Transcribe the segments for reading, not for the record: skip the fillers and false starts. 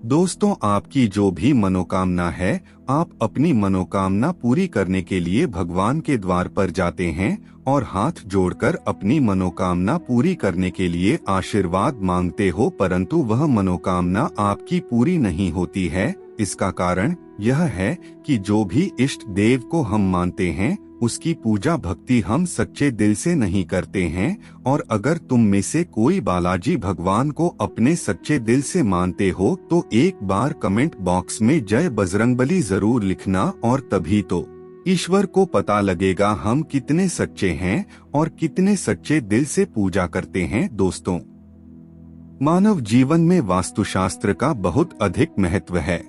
दोस्तों, आपकी जो भी मनोकामना है, आप अपनी मनोकामना पूरी करने के लिए भगवान के द्वार पर जाते हैं और हाथ जोड़कर अपनी मनोकामना पूरी करने के लिए आशीर्वाद मांगते हो, परंतु वह मनोकामना आपकी पूरी नहीं होती है। इसका कारण यह है कि जो भी इष्ट देव को हम मानते हैं, उसकी पूजा भक्ति हम सच्चे दिल से नहीं करते हैं। और अगर तुम में से कोई बालाजी भगवान को अपने सच्चे दिल से मानते हो तो एक बार कमेंट बॉक्स में जय बजरंगबली जरूर लिखना, और तभी तो ईश्वर को पता लगेगा हम कितने सच्चे हैं और कितने सच्चे दिल से पूजा करते हैं। दोस्तों, मानव जीवन में वास्तुशास्त्र का बहुत अधिक महत्व है।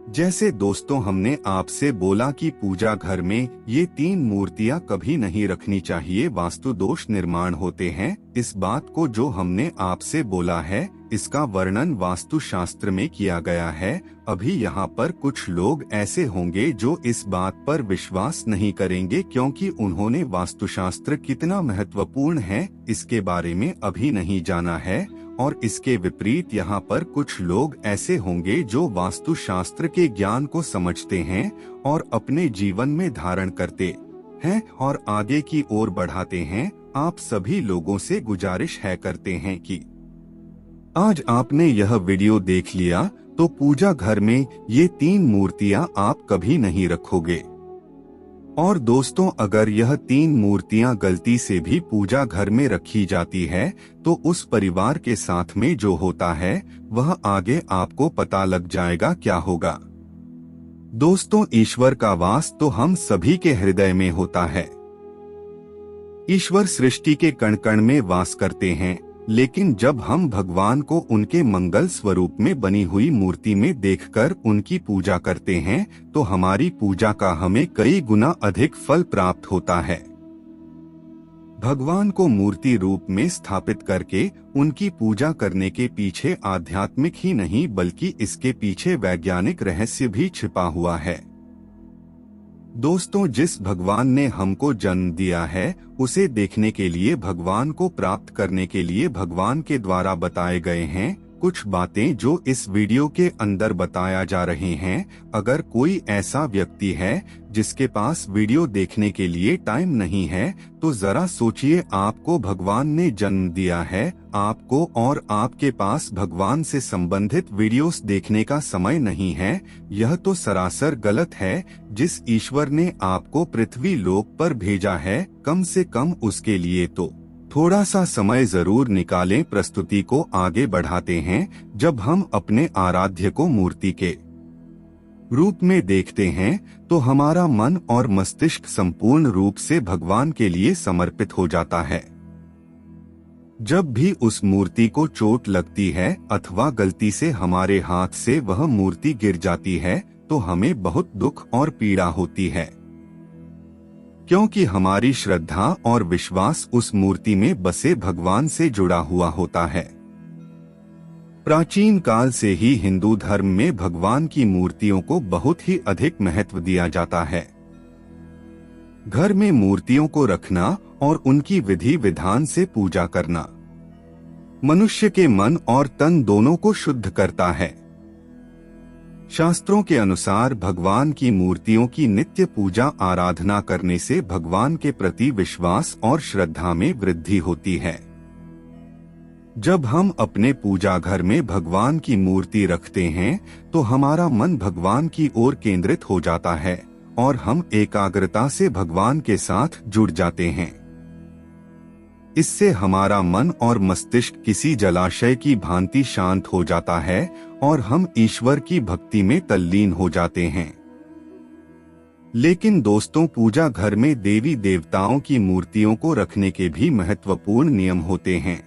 जैसे दोस्तों, हमने आपसे बोला कि पूजा घर में ये 3 मूर्तियां कभी नहीं रखनी चाहिए, वास्तु दोष निर्माण होते हैं। इस बात को जो हमने आपसे बोला है, इसका वर्णन वास्तु शास्त्र में किया गया है। अभी यहाँ पर कुछ लोग ऐसे होंगे जो इस बात पर विश्वास नहीं करेंगे, क्योंकि उन्होंने वास्तुशास्त्र कितना महत्वपूर्ण है इसके बारे में अभी नहीं जाना है। और इसके विपरीत यहाँ पर कुछ लोग ऐसे होंगे जो वास्तु शास्त्र के ज्ञान को समझते हैं और अपने जीवन में धारण करते हैं और आगे की ओर बढ़ाते हैं। आप सभी लोगों से गुजारिश है करते हैं कि आज आपने यह वीडियो देख लिया तो पूजा घर में ये 3 मूर्तियां आप कभी नहीं रखोगे। और दोस्तों, अगर यह 3 मूर्तियां गलती से भी पूजा घर में रखी जाती है तो उस परिवार के साथ में जो होता है वह आगे आपको पता लग जाएगा क्या होगा। दोस्तों, ईश्वर का वास तो हम सभी के हृदय में होता है। ईश्वर सृष्टि के कण कण में वास करते हैं, लेकिन जब हम भगवान को उनके मंगल स्वरूप में बनी हुई मूर्ति में देखकर उनकी पूजा करते हैं तो हमारी पूजा का हमें कई गुना अधिक फल प्राप्त होता है। भगवान को मूर्ति रूप में स्थापित करके उनकी पूजा करने के पीछे आध्यात्मिक ही नहीं बल्कि इसके पीछे वैज्ञानिक रहस्य भी छिपा हुआ है। दोस्तों, जिस भगवान ने हमको जन्म दिया है, उसे देखने के लिए, भगवान को प्राप्त करने के लिए भगवान के द्वारा बताए गए हैं कुछ बातें जो इस वीडियो के अंदर बताया जा रहे हैं। अगर कोई ऐसा व्यक्ति है जिसके पास वीडियो देखने के लिए टाइम नहीं है तो जरा सोचिए, आपको भगवान ने जन्म दिया है आपको, और आपके पास भगवान से संबंधित वीडियोस देखने का समय नहीं है। यह तो सरासर गलत है। जिस ईश्वर ने आपको पृथ्वी लोक पर भेजा है, कम से कम उसके लिए तो थोड़ा सा समय जरूर निकालें। प्रस्तुति को आगे बढ़ाते हैं। जब हम अपने आराध्य को मूर्ति के रूप में देखते हैं तो हमारा मन और मस्तिष्क संपूर्ण रूप से भगवान के लिए समर्पित हो जाता है। जब भी उस मूर्ति को चोट लगती है अथवा गलती से हमारे हाथ से वह मूर्ति गिर जाती है तो हमें बहुत दुख और पीड़ा होती है, क्योंकि हमारी श्रद्धा और विश्वास उस मूर्ति में बसे भगवान से जुड़ा हुआ होता है। प्राचीन काल से ही हिंदू धर्म में भगवान की मूर्तियों को बहुत ही अधिक महत्व दिया जाता है। घर में मूर्तियों को रखना और उनकी विधि विधान से पूजा करना मनुष्य के मन और तन दोनों को शुद्ध करता है। शास्त्रों के अनुसार भगवान की मूर्तियों की नित्य पूजा आराधना करने से भगवान के प्रति विश्वास और श्रद्धा में वृद्धि होती है। जब हम अपने पूजा घर में भगवान की मूर्ति रखते हैं तो हमारा मन भगवान की ओर केंद्रित हो जाता है और हम एकाग्रता से भगवान के साथ जुड़ जाते हैं। इससे हमारा मन और मस्तिष्क किसी जलाशय की भांति शांत हो जाता है और हम ईश्वर की भक्ति में तल्लीन हो जाते हैं। लेकिन दोस्तों, पूजा घर में देवी देवताओं की मूर्तियों को रखने के भी महत्वपूर्ण नियम होते हैं।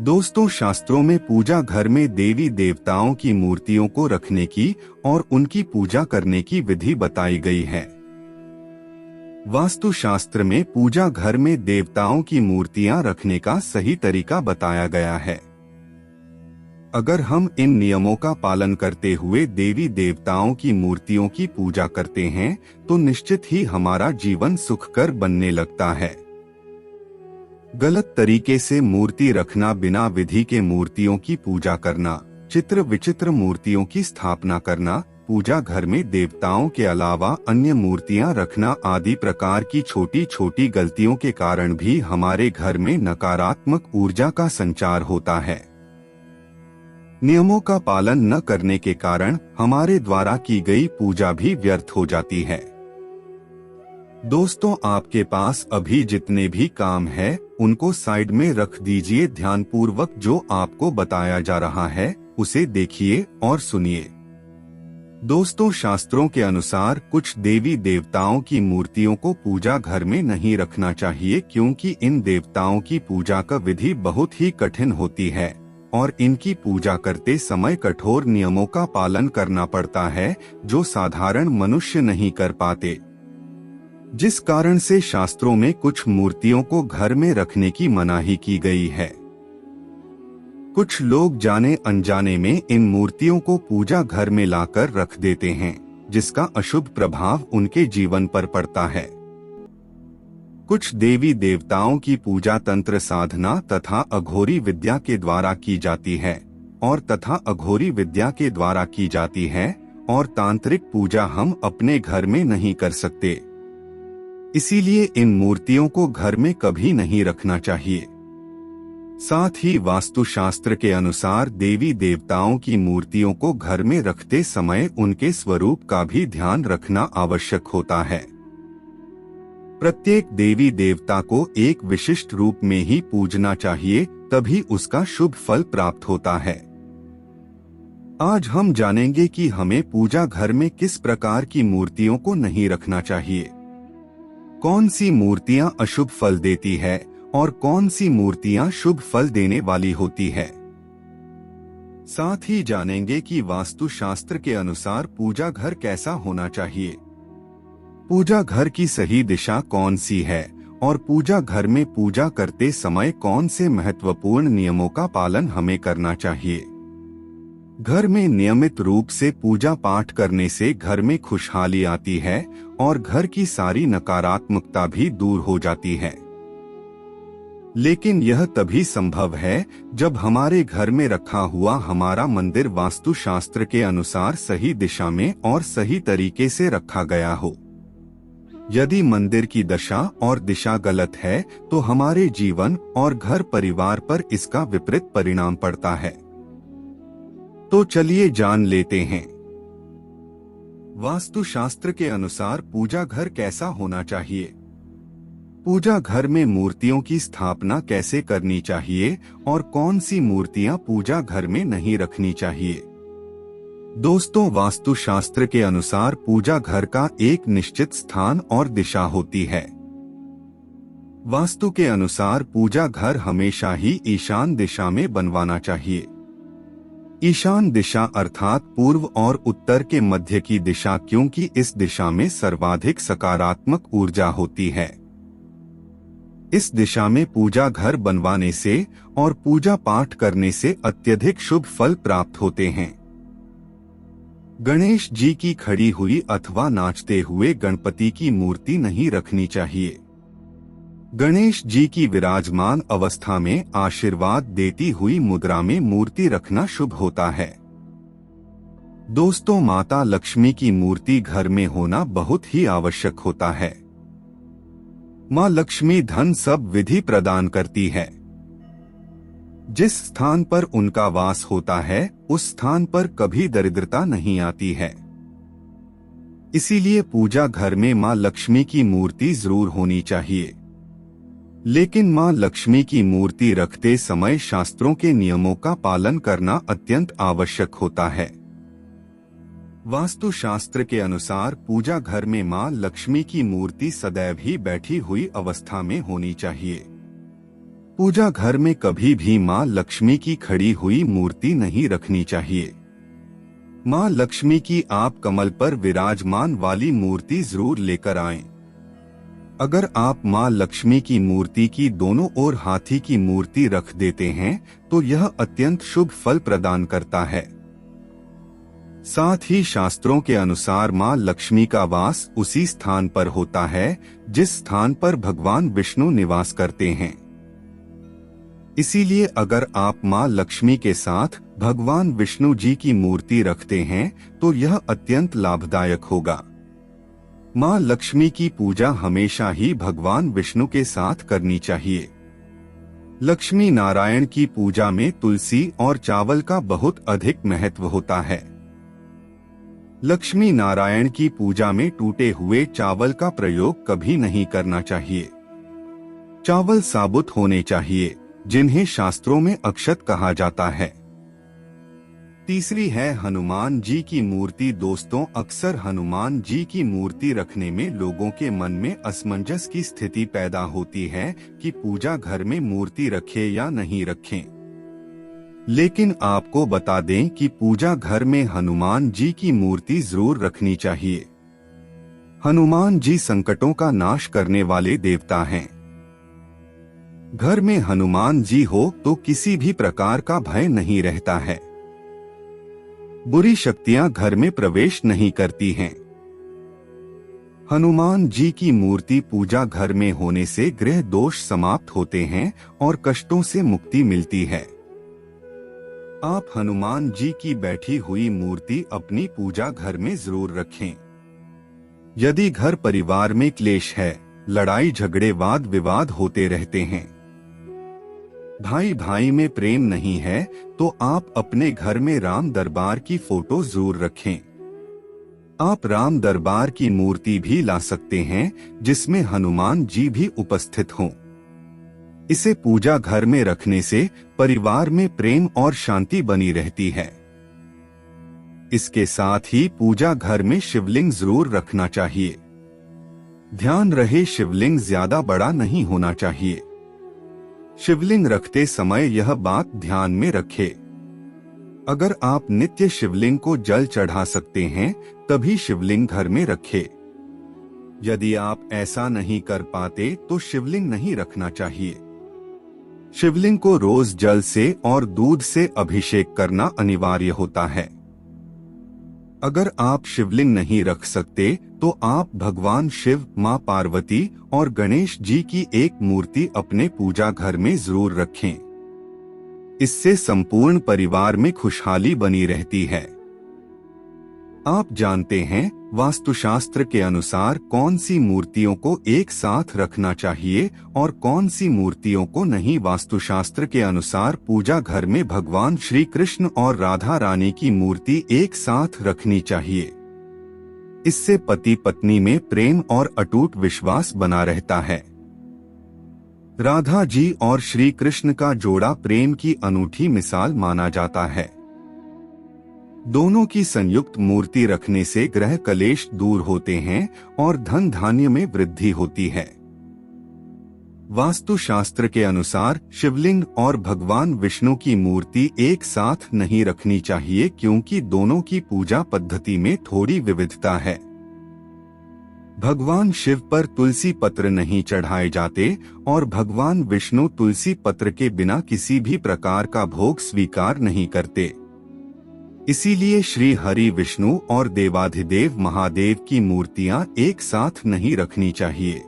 दोस्तों, शास्त्रों में पूजा घर में देवी देवताओं की मूर्तियों को रखने की और उनकी पूजा करने की विधि बताई गई है। वास्तु शास्त्र में पूजा घर में देवताओं की मूर्तियां रखने का सही तरीका बताया गया है। अगर हम इन नियमों का पालन करते हुए देवी देवताओं की मूर्तियों की पूजा करते हैं तो निश्चित ही हमारा जीवन सुखकर बनने लगता है। गलत तरीके से मूर्ति रखना, बिना विधि के मूर्तियों की पूजा करना, चित्र विचित्र मूर्तियों की स्थापना करना, पूजा घर में देवताओं के अलावा अन्य मूर्तियां रखना आदि प्रकार की छोटी छोटी गलतियों के कारण भी हमारे घर में नकारात्मक ऊर्जा का संचार होता है। नियमों का पालन न करने के कारण हमारे द्वारा की गई पूजा भी व्यर्थ हो जाती है। दोस्तों, आपके पास अभी जितने भी काम है उनको साइड में रख दीजिए। ध्यानपूर्वक जो आपको बताया जा रहा है उसे देखिए और सुनिए। दोस्तों, शास्त्रों के अनुसार कुछ देवी देवताओं की मूर्तियों को पूजा घर में नहीं रखना चाहिए, क्योंकि इन देवताओं की पूजा का विधि बहुत ही कठिन होती है और इनकी पूजा करते समय कठोर नियमों का पालन करना पड़ता है जो साधारण मनुष्य नहीं कर पाते, जिस कारण से शास्त्रों में कुछ मूर्तियों को घर में रखने की मनाही की गई है। कुछ लोग जाने अनजाने में इन मूर्तियों को पूजा घर में लाकर रख देते हैं, जिसका अशुभ प्रभाव उनके जीवन पर पड़ता है। कुछ देवी देवताओं की पूजा तंत्र साधना तथा अघोरी विद्या के द्वारा की जाती है और तांत्रिक पूजा हम अपने घर में नहीं कर सकते। इसीलिए इन मूर्तियों को घर में कभी नहीं रखना चाहिए। साथ ही वास्तुशास्त्र के अनुसार देवी देवताओं की मूर्तियों को घर में रखते समय उनके स्वरूप का भी ध्यान रखना आवश्यक होता है। प्रत्येक देवी देवता को एक विशिष्ट रूप में ही पूजना चाहिए, तभी उसका शुभ फल प्राप्त होता है। आज हम जानेंगे कि हमें पूजा घर में किस प्रकार की मूर्तियों को नहीं रखना चाहिए, कौन सी मूर्तियां अशुभ फल देती है और कौन सी मूर्तियां शुभ फल देने वाली होती है। साथ ही जानेंगे कि वास्तुशास्त्र के अनुसार पूजा घर कैसा होना चाहिए, पूजा घर की सही दिशा कौन सी है और पूजा घर में पूजा करते समय कौन से महत्वपूर्ण नियमों का पालन हमें करना चाहिए। घर में नियमित रूप से पूजा पाठ करने से घर में खुशहाली आती है और घर की सारी नकारात्मकता भी दूर हो जाती है। लेकिन यह तभी संभव है जब हमारे घर में रखा हुआ हमारा मंदिर वास्तुशास्त्र के अनुसार सही दिशा में और सही तरीके से रखा गया हो। यदि मंदिर की दशा और दिशा गलत है तो हमारे जीवन और घर परिवार पर इसका विपरीत परिणाम पड़ता है। तो चलिए जान लेते हैं वास्तुशास्त्र के अनुसार पूजा घर कैसा होना चाहिए, पूजा घर में मूर्तियों की स्थापना कैसे करनी चाहिए और कौन सी मूर्तियां पूजा घर में नहीं रखनी चाहिए। दोस्तों, वास्तुशास्त्र के अनुसार पूजा घर का एक निश्चित स्थान और दिशा होती है। वास्तु के अनुसार पूजा घर हमेशा ही ईशान दिशा में बनवाना चाहिए। ईशान दिशा अर्थात पूर्व और उत्तर के मध्य की दिशा, क्योंकि इस दिशा में सर्वाधिक सकारात्मक ऊर्जा होती है। इस दिशा में पूजा घर बनवाने से और पूजा पाठ करने से अत्यधिक शुभ फल प्राप्त होते हैं। गणेश जी की खड़ी हुई अथवा नाचते हुए गणपति की मूर्ति नहीं रखनी चाहिए। गणेश जी की विराजमान अवस्था में आशीर्वाद देती हुई मुद्रा में मूर्ति रखना शुभ होता है। दोस्तों, माता लक्ष्मी की मूर्ति घर में होना बहुत ही आवश्यक होता है। माँ लक्ष्मी धन सब विधि प्रदान करती है। जिस स्थान पर उनका वास होता है उस स्थान पर कभी दरिद्रता नहीं आती है। इसीलिए पूजा घर में माँ लक्ष्मी की मूर्ति जरूर होनी चाहिए। लेकिन माँ लक्ष्मी की मूर्ति रखते समय शास्त्रों के नियमों का पालन करना अत्यंत आवश्यक होता है। वास्तुशास्त्र के अनुसार पूजा घर में माँ लक्ष्मी की मूर्ति सदैव ही बैठी हुई अवस्था में होनी चाहिए। पूजा घर में कभी भी माँ लक्ष्मी की खड़ी हुई मूर्ति नहीं रखनी चाहिए। माँ लक्ष्मी की आप कमल पर विराजमान वाली मूर्ति जरूर लेकर आएं। अगर आप माँ लक्ष्मी की मूर्ति की दोनों ओर हाथी की मूर्ति रख देते हैं तो यह अत्यंत शुभ फल प्रदान करता है। साथ ही शास्त्रों के अनुसार माँ लक्ष्मी का वास उसी स्थान पर होता है जिस स्थान पर भगवान विष्णु निवास करते हैं। इसीलिए अगर आप माँ लक्ष्मी के साथ भगवान विष्णु जी की मूर्ति रखते हैं तो यह अत्यंत लाभदायक होगा। माँ लक्ष्मी की पूजा हमेशा ही भगवान विष्णु के साथ करनी चाहिए। लक्ष्मी नारायण की पूजा में तुलसी और चावल का बहुत अधिक महत्व होता है। लक्ष्मी नारायण की पूजा में टूटे हुए चावल का प्रयोग कभी नहीं करना चाहिए। चावल साबुत होने चाहिए, जिन्हें शास्त्रों में अक्षत कहा जाता है। तीसरी है हनुमान जी की मूर्ति। दोस्तों, अक्सर हनुमान जी की मूर्ति रखने में लोगों के मन में असमंजस की स्थिति पैदा होती है कि पूजा घर में मूर्ति रखें या नहीं रखें। लेकिन आपको बता दें कि पूजा घर में हनुमान जी की मूर्ति जरूर रखनी चाहिए। हनुमान जी संकटों का नाश करने वाले देवता हैं। घर में हनुमान जी हो तो किसी भी प्रकार का भय नहीं रहता है। बुरी शक्तियां घर में प्रवेश नहीं करती हैं। हनुमान जी की मूर्ति पूजा घर में होने से गृह दोष समाप्त होते हैं और कष्टों से मुक्ति मिलती है। आप हनुमान जी की बैठी हुई मूर्ति अपनी पूजा घर में जरूर रखें। यदि घर परिवार में क्लेश है, लड़ाई झगड़े वाद विवाद होते रहते हैं, भाई भाई में प्रेम नहीं है, तो आप अपने घर में राम दरबार की फोटो जरूर रखें। आप राम दरबार की मूर्ति भी ला सकते हैं जिसमें हनुमान जी भी उपस्थित हों। इसे पूजा घर में रखने से परिवार में प्रेम और शांति बनी रहती है। इसके साथ ही पूजा घर में शिवलिंग जरूर रखना चाहिए। ध्यान रहे, शिवलिंग ज्यादा बड़ा नहीं होना चाहिए। शिवलिंग रखते समय यह बात ध्यान में रखें, अगर आप नित्य शिवलिंग को जल चढ़ा सकते हैं तभी शिवलिंग घर में रखें। यदि आप ऐसा नहीं कर पाते तो शिवलिंग नहीं रखना चाहिए। शिवलिंग को रोज जल से और दूध से अभिषेक करना अनिवार्य होता है। अगर आप शिवलिंग नहीं रख सकते तो आप भगवान शिव, मां पार्वती और गणेश जी की एक मूर्ति अपने पूजा घर में जरूर रखें। इससे संपूर्ण परिवार में खुशहाली बनी रहती है। आप जानते हैं वास्तुशास्त्र के अनुसार कौन सी मूर्तियों को एक साथ रखना चाहिए और कौन सी मूर्तियों को नहीं। वास्तुशास्त्र के अनुसार पूजा घर में भगवान श्री कृष्ण और राधा रानी की मूर्ति एक साथ रखनी चाहिए। इससे पति पत्नी में प्रेम और अटूट विश्वास बना रहता है। राधा जी और श्री कृष्ण का जोड़ा प्रेम की अनूठी मिसाल माना जाता है। दोनों की संयुक्त मूर्ति रखने से ग्रह कलेश दूर होते हैं और धन धान्य में वृद्धि होती है। वास्तुशास्त्र के अनुसार शिवलिंग और भगवान विष्णु की मूर्ति एक साथ नहीं रखनी चाहिए क्योंकि दोनों की पूजा पद्धति में थोड़ी विविधता है। भगवान शिव पर तुलसी पत्र नहीं चढ़ाए जाते और भगवान विष्णु तुलसी पत्र के बिना किसी भी प्रकार का भोग स्वीकार नहीं करते। इसीलिए श्री हरि विष्णु और देवाधिदेव महादेव की मूर्तियां एक साथ नहीं रखनी चाहिए।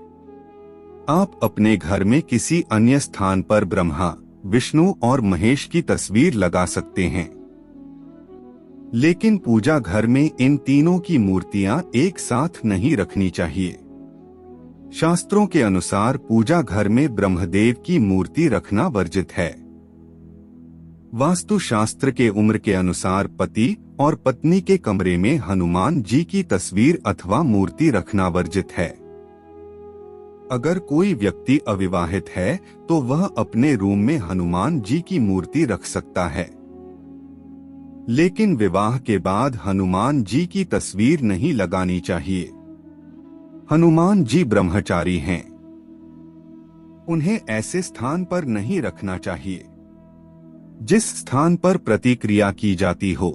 आप अपने घर में किसी अन्य स्थान पर ब्रह्मा, विष्णु और महेश की तस्वीर लगा सकते हैं, लेकिन पूजा घर में इन तीनों की मूर्तियां एक साथ नहीं रखनी चाहिए। शास्त्रों के अनुसार पूजा घर में ब्रह्मदेव की मूर्ति रखना वर्जित है। वास्तुशास्त्र के उम्र के अनुसार पति और पत्नी के कमरे में हनुमान जी की तस्वीर अथवा मूर्ति रखना वर्जित है। अगर कोई व्यक्ति अविवाहित है तो वह अपने रूम में हनुमान जी की मूर्ति रख सकता है, लेकिन विवाह के बाद हनुमान जी की तस्वीर नहीं लगानी चाहिए। हनुमान जी ब्रह्मचारी हैं, उन्हें ऐसे स्थान पर नहीं रखना चाहिए जिस स्थान पर प्रतिक्रिया की जाती हो।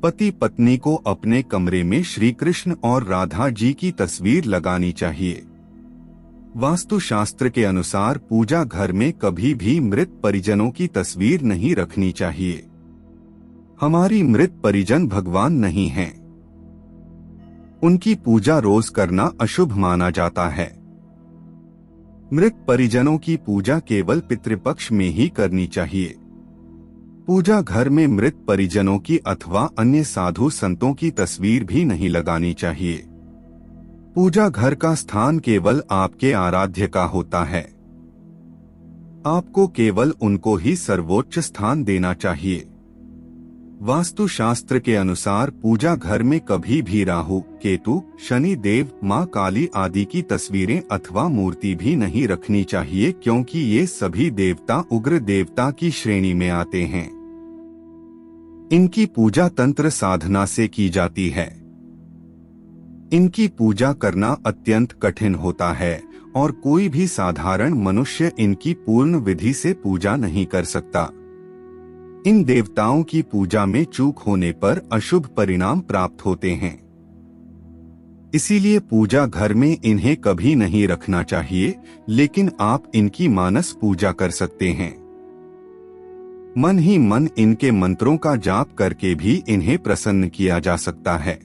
पति पत्नी को अपने कमरे में श्री कृष्ण और राधा जी की तस्वीर लगानी चाहिए। वास्तुशास्त्र के अनुसार पूजा घर में कभी भी मृत परिजनों की तस्वीर नहीं रखनी चाहिए। हमारी मृत परिजन भगवान नहीं हैं। उनकी पूजा रोज करना अशुभ माना जाता है। मृत परिजनों की पूजा केवल पितृपक्ष में ही करनी चाहिए। पूजा घर में मृत परिजनों की अथवा अन्य साधु संतों की तस्वीर भी नहीं लगानी चाहिए। पूजा घर का स्थान केवल आपके आराध्य का होता है। आपको केवल उनको ही सर्वोच्च स्थान देना चाहिए। वास्तुशास्त्र के अनुसार पूजा घर में कभी भी राहु, केतु, शनि देव, मां काली आदि की तस्वीरें अथवा मूर्ति भी नहीं रखनी चाहिए, क्योंकि ये सभी देवता उग्र देवता की श्रेणी में आते हैं। इनकी पूजा तंत्र साधना से की जाती है। इनकी पूजा करना अत्यंत कठिन होता है और कोई भी साधारण मनुष्य इनकी पूर्ण विधि से पूजा नहीं कर सकता। इन देवताओं की पूजा में चूक होने पर अशुभ परिणाम प्राप्त होते हैं। इसीलिए पूजा घर में इन्हें कभी नहीं रखना चाहिए, लेकिन आप इनकी मानस पूजा कर सकते हैं। मन ही मन इनके मंत्रों का जाप करके भी इन्हें प्रसन्न किया जा सकता है।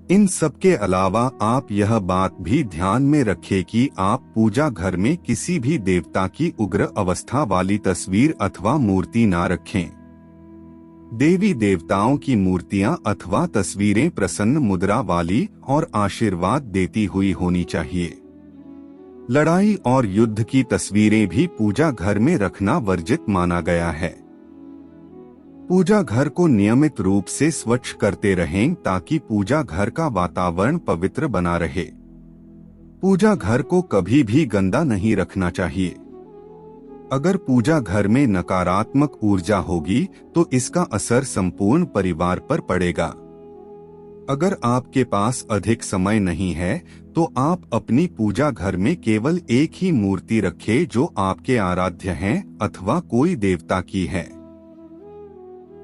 इन सब के अलावा आप यह बात भी ध्यान में रखें कि आप पूजा घर में किसी भी देवता की उग्र अवस्था वाली तस्वीर अथवा मूर्ति ना रखें। देवी देवताओं की मूर्तियां अथवा तस्वीरें प्रसन्न मुद्रा वाली और आशीर्वाद देती हुई होनी चाहिए। लड़ाई और युद्ध की तस्वीरें भी पूजा घर में रखना वर्जित माना गया है। पूजा घर को नियमित रूप से स्वच्छ करते रहें ताकि पूजा घर का वातावरण पवित्र बना रहे। पूजा घर को कभी भी गंदा नहीं रखना चाहिए। अगर पूजा घर में नकारात्मक ऊर्जा होगी तो इसका असर संपूर्ण परिवार पर पड़ेगा। अगर आपके पास अधिक समय नहीं है तो आप अपनी पूजा घर में केवल एक ही मूर्ति रखें जो आपके आराध्य हैं अथवा कोई देवता की है।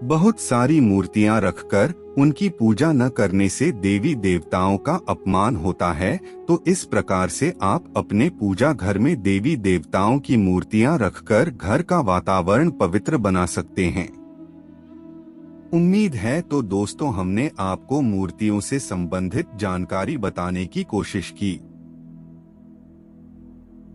बहुत सारी मूर्तियां रखकर उनकी पूजा न करने से देवी देवताओं का अपमान होता है, तो इस प्रकार से आप अपने पूजा घर में देवी देवताओं की मूर्तियां रखकर घर का वातावरण पवित्र बना सकते हैं। उम्मीद है तो दोस्तों हमने आपको मूर्तियों से संबंधित जानकारी बताने की कोशिश की।